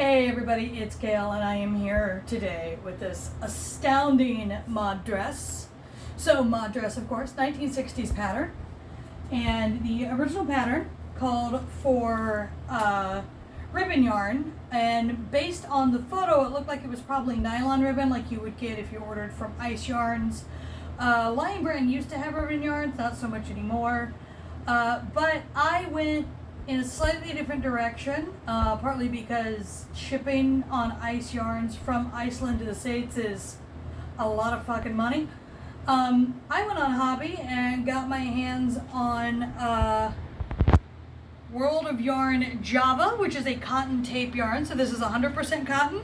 Hey everybody, it's Gail and I am here today with this astounding mod dress. So mod dress, of course, 1960s pattern. And the original pattern called for ribbon yarn, and based on the photo it looked like it was probably nylon ribbon like you would get if you ordered from Ice Yarns. Lion Brand used to have ribbon yarns, not so much anymore. But I went in a slightly different direction, partly because shipping on Ice Yarns from Iceland to the States is a lot of fucking money. I went on Hobby and got my hands on World of Yarn Java, which is a cotton tape yarn. So this is 100% cotton.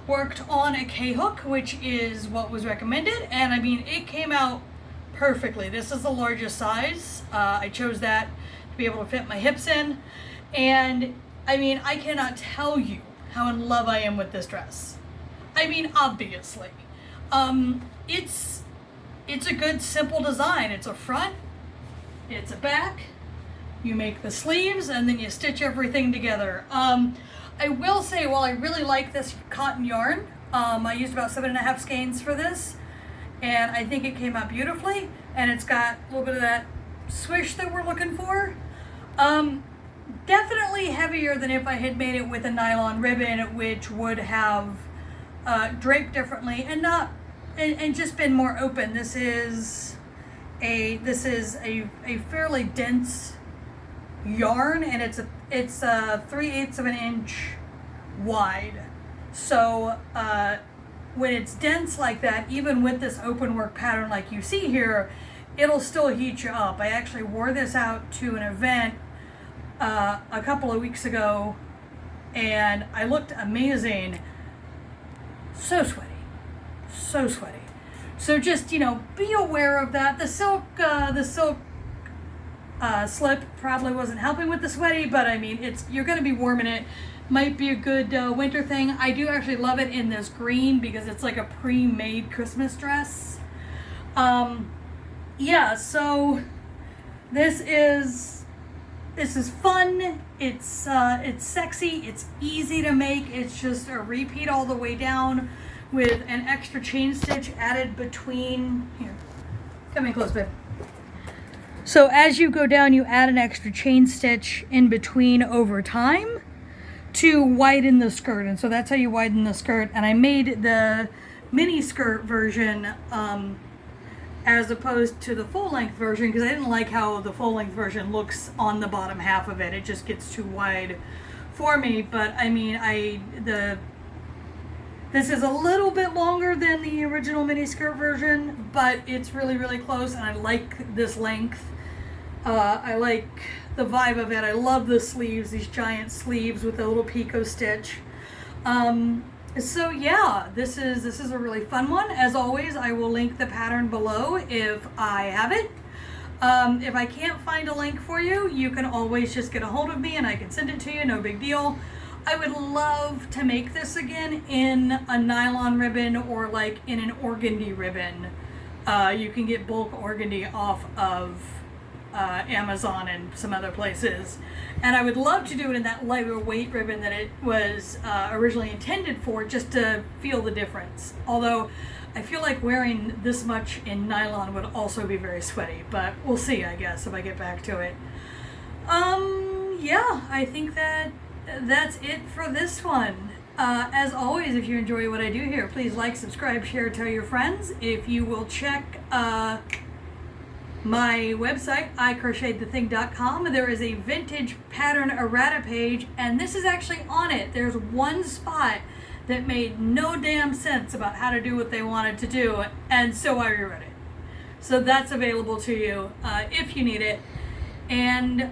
Worked on a K-hook, which is what was recommended, and I mean, it came out perfectly. This is the largest size. I chose that to be able to fit my hips in, and I mean, I cannot tell you how in love I am with this dress. I mean, obviously. It's a good, simple design. It's a front, it's a back, you make the sleeves, and then you stitch everything together. I will say, while I really like this cotton yarn, I used about 7.5 skeins for this, and I think it came out beautifully, and it's got a little bit of that swish that we're looking for. Definitely heavier than if I had made it with a nylon ribbon, which would have draped differently and just been more open. This is a fairly dense yarn, and it's 3/8 of an inch wide. So when it's dense like that, even with this open work pattern like you see here, it'll still heat you up. I actually wore this out to an event a couple of weeks ago, and I looked amazing. So sweaty, so sweaty. So just, be aware of that. The silk slip probably wasn't helping with the sweaty, but I mean, you're going to be warm in it. Might be a good winter thing. I do actually love it in this green because it's like a pre-made Christmas dress. Yeah, so this is fun. It's sexy. It's easy to make. It's just a repeat all the way down with an extra chain stitch added between. Here, come in close, babe. So as you go down, you add an extra chain stitch in between over time to widen the skirt, and so that's how you widen the skirt. And I made the mini skirt version as opposed to the full length version because I didn't like how the full length version looks on the bottom half of it. It just gets too wide for me. But I mean, this is a little bit longer than the original mini skirt version, but it's really, really close, and I like this length. I like the vibe of it. I love the sleeves, these giant sleeves with a little picot stitch. So yeah, this is a really fun one. As always, I will link the pattern below if I have it. If I can't find a link for you, you can always just get a hold of me and I can send it to you, no big deal. I would love to make this again in a nylon ribbon or like in an organdy ribbon. You can get bulk organdy off of Amazon and some other places, and I would love to do it in that lighter weight ribbon that it was originally intended for, just to feel the difference. Although I feel like wearing this much in nylon would also be very sweaty, but we'll see, I guess, if I get back to it. Yeah, I think that's it for this one. As always, if you enjoy what I do here, please like, subscribe, share, tell your friends. If you will check my website, iCrochetedTheThing.com, there is a vintage pattern errata page, and this is actually on it. There's one spot that made no damn sense about how to do what they wanted to do, and so I rewrote it. So that's available to you if you need it. And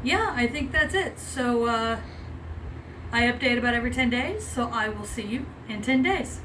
yeah, I think that's it. So I update about every 10 days, so I will see you in 10 days.